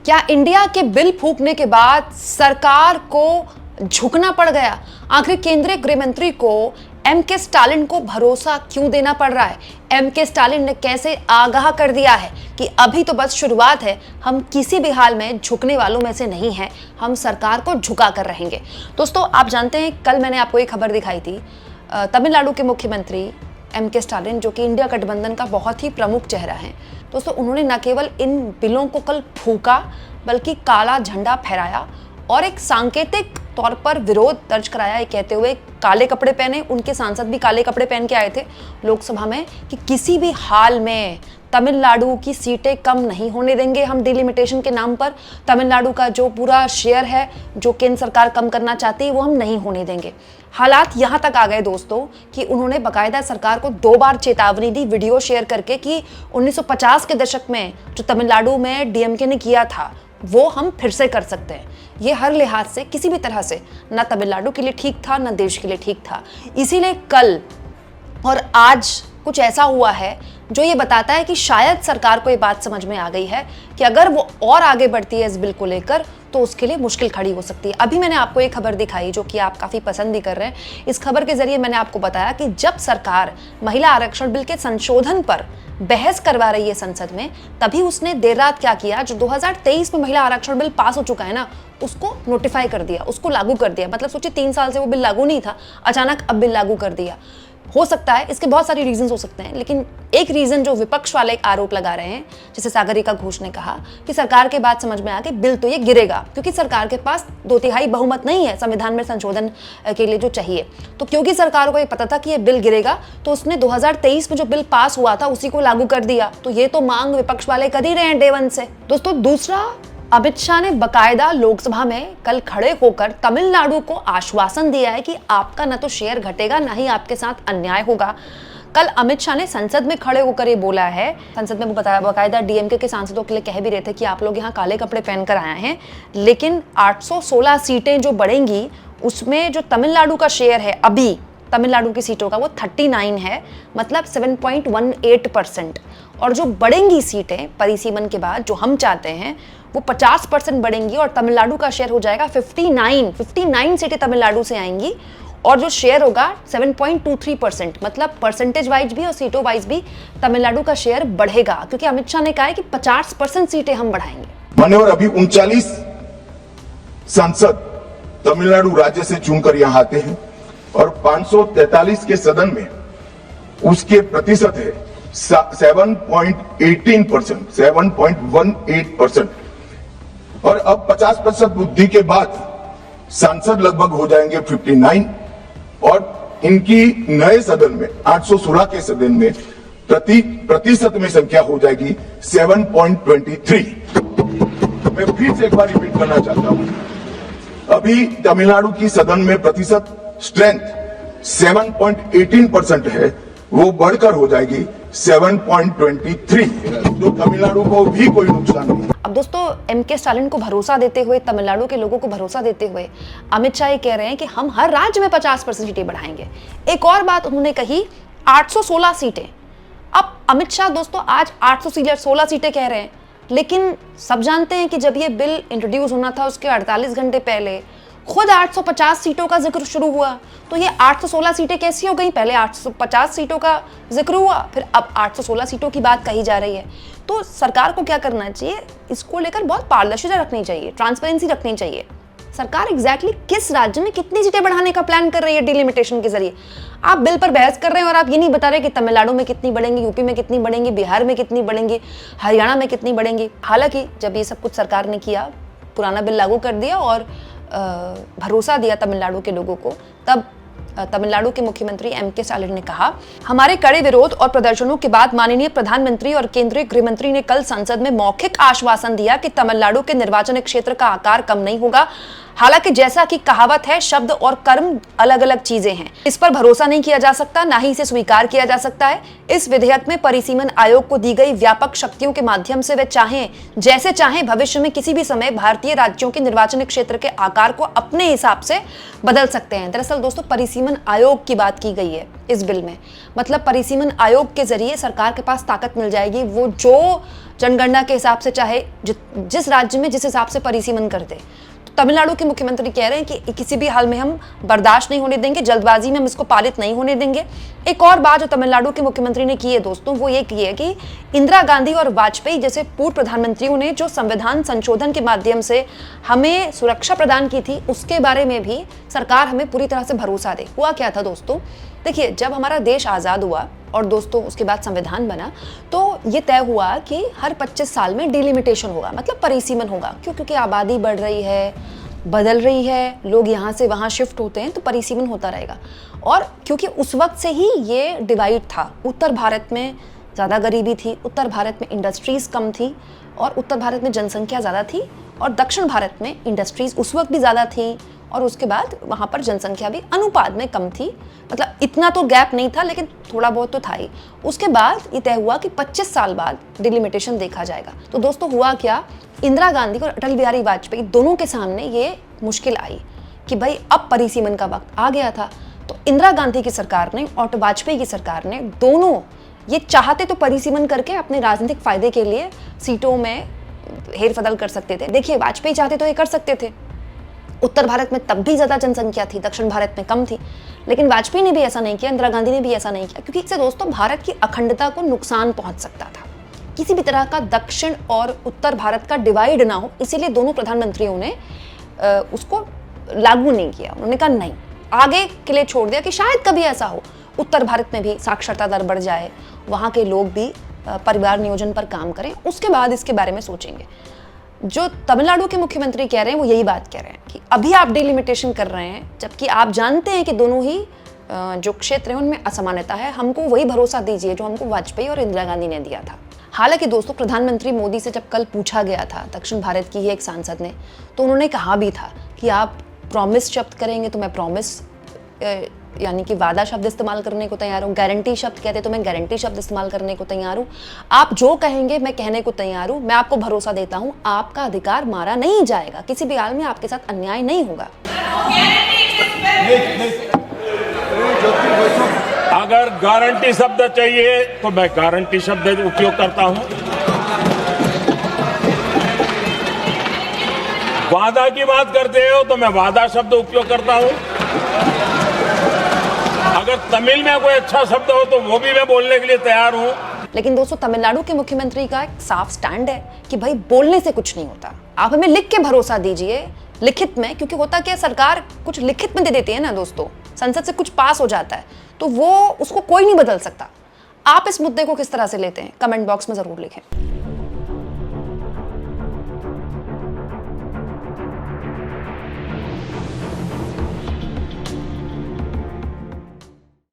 क्या इंडिया के बिल फूकने के बाद सरकार को झुकना पड़ गया? आखिर केंद्रीय गृह मंत्री को एम.के. स्टालिन को भरोसा क्यों देना पड़ रहा है? एम.के. स्टालिन ने कैसे आगाह कर दिया है कि अभी तो बस शुरुआत है, हम किसी भी हाल में झुकने वालों में से नहीं हैं, हम सरकार को झुका कर रहेंगे। दोस्तों, आप जानते हैं कल मैंने आपको एक खबर दिखाई थी, तमिलनाडु के मुख्यमंत्री एम.के. स्टालिन, जो कि इंडिया गठबंधन का बहुत ही प्रमुख चेहरा है। दोस्तों, उन्होंने न केवल इन बिलों को कल फूका बल्कि काला झंडा फहराया और एक सांकेतिक तौर पर विरोध दर्ज कराया, ये कहते हुए काले कपड़े पहने, उनके सांसद भी काले कपड़े पहन के आए थे लोकसभा में, कि किसी भी हाल में तमिलनाडु की सीटें कम नहीं होने देंगे हम डिलिमिटेशन के नाम पर। तमिलनाडु का जो पूरा शेयर है जो केंद्र सरकार कम करना चाहती है वो हम नहीं होने देंगे। हालात यहाँ तक आ गए दोस्तों कि उन्होंने बाकायदा सरकार को 2 बार चेतावनी दी वीडियो शेयर करके कि 1950 के दशक में जो तमिलनाडु में डीएमके ने किया था वो हम फिर से कर सकते हैं। ये हर लिहाज से किसी भी तरह से ना तमिलनाडु के लिए ठीक था ना देश के लिए ठीक था। इसीलिए कल और आज कुछ ऐसा हुआ है जो ये बताता है कि शायद सरकार को ये बात समझ में आ गई है कि अगर वो और आगे बढ़ती है इस बिल को लेकर तो उसके लिए मुश्किल खड़ी हो सकती है। अभी मैंने आपको एक खबर दिखाई जो कि आप काफ़ी पसंद भी कर रहे हैं। इस खबर के जरिए मैंने आपको बताया कि जब सरकार महिला आरक्षण बिल के संशोधन पर बहस करवा रही है संसद में, तभी उसने देर रात क्या किया, जो 2023 में महिला आरक्षण बिल पास हो चुका है ना, उसको नोटिफाई कर दिया, उसको लागू कर दिया। मतलब सोचिए 3 साल से वो बिल लागू नहीं था, अचानक अब बिल लागू कर दिया। हो सकता है इसके बहुत सारे रीजंस हो सकते हैं, लेकिन एक रीजन जो विपक्ष वाले एक आरोप लगा रहे हैं, जैसे सागरिका घोष ने कहा कि सरकार के बात समझ में आ गई, बिल तो ये गिरेगा क्योंकि सरकार के पास 2/3 बहुमत नहीं है संविधान में संशोधन के लिए जो चाहिए। तो क्योंकि सरकार को ये पता था कि ये बिल गिरेगा तो उसने 2023 में जो बिल पास हुआ था उसी को लागू कर दिया। तो ये तो मांग विपक्ष वाले कर ही रहे हैं डे 1 से। दोस्तों, दूसरा, अमित शाह ने बकायदा लोकसभा में कल खड़े होकर तमिलनाडु को आश्वासन दिया है कि आपका न तो शेयर घटेगा न ही आपके साथ अन्याय होगा। कल अमित शाह ने संसद में खड़े होकर ये बोला है, संसद में वो बताया बकायदा डीएमके के सांसदों के लिए कह भी रहे थे कि आप लोग यहाँ काले कपड़े पहनकर आए हैं, लेकिन 816 सीटें जो बढ़ेंगी उसमें जो तमिलनाडु का शेयर है अभी तमिलनाडु की सीटों का वो 39 है, मतलब 7.18%। और जो बढ़ेंगी सीटें परिसीमन के बाद जो हम चाहते हैं वो 50% बढ़ेंगी और तमिलनाडु का शेयर हो जाएगा 59 सीटें तमिलनाडु से आएंगी और जो शेयर होगा 7.23%, मतलब परसेंटेज वाइज भी और सीटों वाइज भी तमिलनाडु का शेयर बढ़ेगा, क्योंकि अमित शाह ने कहा है कि 50% सीटें हम बढ़ाएंगे। मान्यवर, अभी 39 सांसद तमिलनाडु राज्य से चुनकर यहाँ आते हैं और 543 के सदन में उसके प्रतिशत है 7.18% और अब 50% वृद्धि के बाद सांसद लगभग हो जाएंगे 59 और इनकी नए सदन में 816 के सदन में प्रतिशत में संख्या हो जाएगी 7.23। मैं फिर से एक बार रिपीट करना चाहता हूं, अभी तमिलनाडु की सदन में प्रतिशत स्ट्रेंथ 7.18% है, वो बढ़कर हो जाएगी 7.23। तो तमिलनाडु को भी कोई नुकसान नहीं। अब दोस्तों, एम.के. स्टालिन को भरोसा देते हुए, तमिलनाडु के लोगों को भरोसा देते हुए अमित शाह ये कह रहे हैं कि हम हर राज्य में 50% सीटें बढ़ाएंगे। एक और बात उन्होंने कही, 816 सीटें। अब अमित शाह दोस्तों आज 816 सीटें कह रहे हैं, लेकिन सब जानते हैं कि जब ये बिल इंट्रोड्यूस होना था उसके 48 घंटे पहले खुद 850 सीटों का जिक्र शुरू हुआ। तो ये 816 सीटें कैसी हो गई? पहले 850 सीटों का जिक्र हुआ, फिर अब 816 सीटों की बात कही जा रही है। तो सरकार को क्या करना चाहिए, इसको लेकर बहुत पारदर्शिता रखनी चाहिए, ट्रांसपेरेंसी रखनी चाहिए। सरकार एग्जैक्टली किस राज्य में कितनी सीटें बढ़ाने का प्लान कर रही है डिलिमिटेशन के जरिए? आप बिल पर बहस कर रहे हैं और आप ये नहीं बता रहे कि तमिलनाडु में कितनी बढ़ेंगी, यूपी में कितनी बढ़ेंगी, बिहार में कितनी बढ़ेंगी, हरियाणा में कितनी बढ़ेंगी। हालांकि जब ये सब कुछ सरकार ने किया, पुराना बिल लागू कर दिया और भरोसा दिया तमिलनाडु के लोगों को, तब तमिलनाडु के मुख्यमंत्री एम.के. स्टालिन ने कहा, हमारे कड़े विरोध और प्रदर्शनों के बाद माननीय प्रधानमंत्री और केंद्रीय गृह मंत्री ने कल संसद में मौखिक आश्वासन दिया कि तमिलनाडु के निर्वाचन क्षेत्र का आकार कम नहीं होगा। हालांकि जैसा कि कहावत है, शब्द और कर्म अलग अलग चीजें हैं। इस पर भरोसा नहीं किया जा सकता, ना ही इसे स्वीकार किया जा सकता है। इस विधेयक में परिसीमन आयोग को दी गई व्यापक शक्तियों के माध्यम से वे चाहें, जैसे चाहें, भविष्य में किसी भी समय भारतीय राज्यों के निर्वाचनिक क्षेत्र के आकार को अपने हिसाब से बदल सकते हैं। दरअसल दोस्तों, परिसीमन आयोग की बात की गई है इस बिल में। मतलब परिसीमन आयोग के जरिए सरकार के पास ताकत मिल जाएगी, वो जो जनगणना के हिसाब से चाहे जिस राज्य में जिस हिसाब से परिसीमन कर दे। तमिलनाडु के मुख्यमंत्री कह रहे हैं कि किसी भी हाल में हम बर्दाश्त नहीं होने देंगे, जल्दबाजी में हम इसको पारित नहीं होने देंगे। एक और बात जो तमिलनाडु के मुख्यमंत्री ने की है दोस्तों, वो ये की है कि इंदिरा गांधी और वाजपेयी जैसे पूर्व प्रधानमंत्रियों ने जो संविधान संशोधन के माध्यम से हमें सुरक्षा प्रदान की थी, उसके बारे में भी सरकार हमें पूरी तरह से भरोसा दे। हुआ क्या था दोस्तों, देखिए, जब हमारा देश आज़ाद हुआ और दोस्तों उसके बाद संविधान बना, तो ये तय हुआ कि हर 25 साल में डिलिमिटेशन होगा, मतलब परिसीमन होगा। क्योंकि आबादी बढ़ रही है, बदल रही है, लोग यहाँ से वहाँ शिफ्ट होते हैं, तो परिसीमन होता रहेगा। और क्योंकि उस वक्त से ही ये डिवाइड था, उत्तर भारत में ज़्यादा गरीबी थी, उत्तर भारत में इंडस्ट्रीज़ कम थी और उत्तर भारत में जनसंख्या ज़्यादा थी, और दक्षिण भारत में इंडस्ट्रीज़ उस वक्त भी ज़्यादा थी और उसके बाद वहाँ पर जनसंख्या भी अनुपात में कम थी। मतलब इतना तो गैप नहीं था, लेकिन थोड़ा बहुत तो था ही। उसके बाद ये तय हुआ कि 25 साल बाद डिलिमिटेशन देखा जाएगा। तो दोस्तों हुआ क्या, इंदिरा गांधी और अटल बिहारी वाजपेयी दोनों के सामने ये मुश्किल आई कि भाई अब परिसीमन का वक्त आ गया था। तो इंदिरा गांधी की सरकार ने और वाजपेयी की सरकार ने दोनों ये चाहते तो परिसीमन करके अपने राजनीतिक फायदे के लिए सीटों में हेरफेर कर सकते थे। देखिए, वाजपेयी चाहते तो ये कर सकते थे, उत्तर भारत में तब भी ज्यादा जनसंख्या थी, दक्षिण भारत में कम थी, लेकिन वाजपेयी ने भी ऐसा नहीं किया, इंदिरा गांधी ने भी ऐसा नहीं किया, क्योंकि इससे दोस्तों भारत की अखंडता को नुकसान पहुंच सकता था। किसी भी तरह का दक्षिण और उत्तर भारत का डिवाइड ना हो, इसीलिए दोनों प्रधानमंत्रियों ने उसको लागू नहीं किया। उन्होंने कहा नहीं, आगे के लिए छोड़ दिया कि शायद कभी ऐसा हो, उत्तर भारत में भी साक्षरता दर बढ़ जाए, वहाँ के लोग भी परिवार नियोजन पर काम करें, उसके बाद इसके बारे में सोचेंगे। जो तमिलनाडु के मुख्यमंत्री कह रहे हैं वो यही बात कह रहे हैं कि अभी आप डिलिमिटेशन कर रहे हैं, जबकि आप जानते हैं कि दोनों ही जो क्षेत्र हैं उनमें असमानता है। हमको वही भरोसा दीजिए जो हमको वाजपेयी और इंदिरा गांधी ने दिया था। हालांकि दोस्तों, प्रधानमंत्री मोदी से जब कल पूछा गया था, दक्षिण भारत की ही एक सांसद ने, तो उन्होंने कहा भी था कि आप प्रॉमिस शब्द करेंगे तो मैं प्रॉमिस यानी कि वादा शब्द इस्तेमाल करने को तैयार हूँ, गारंटी शब्द कहते तो मैं गारंटी शब्द इस्तेमाल करने को तैयार हूँ, आप जो कहेंगे मैं कहने को तैयार हूँ। मैं आपको भरोसा देता हूँ, आपका अधिकार मारा नहीं जाएगा, किसी भी हाल में आपके साथ अन्याय नहीं होगा। अगर गारंटी शब्द चाहिए तो मैं गारंटी शब्द उपयोग करता हूं। वादा की बात करते हो तो मैं वादा शब्द उपयोग करता हूं। अगर तमिल में कोई अच्छा शब्द हो तो वो भी मैं बोलने के लिए तैयार हूं। लेकिन दोस्तों, तमिलनाडु के मुख्यमंत्री का एक साफ स्टैंड है कि भाई बोलने से कुछ नहीं होता, आप हमें लिख के भरोसा दीजिए, लिखित में। क्योंकि होता क्या, सरकार कुछ लिखित में दे देती है ना दोस्तों, संसद से कुछ पास हो जाता है तो वो उसको कोई नहीं बदल सकता। आप इस मुद्दे को किस तरह से लेते हैं, कमेंट बॉक्स में जरूर लिखें।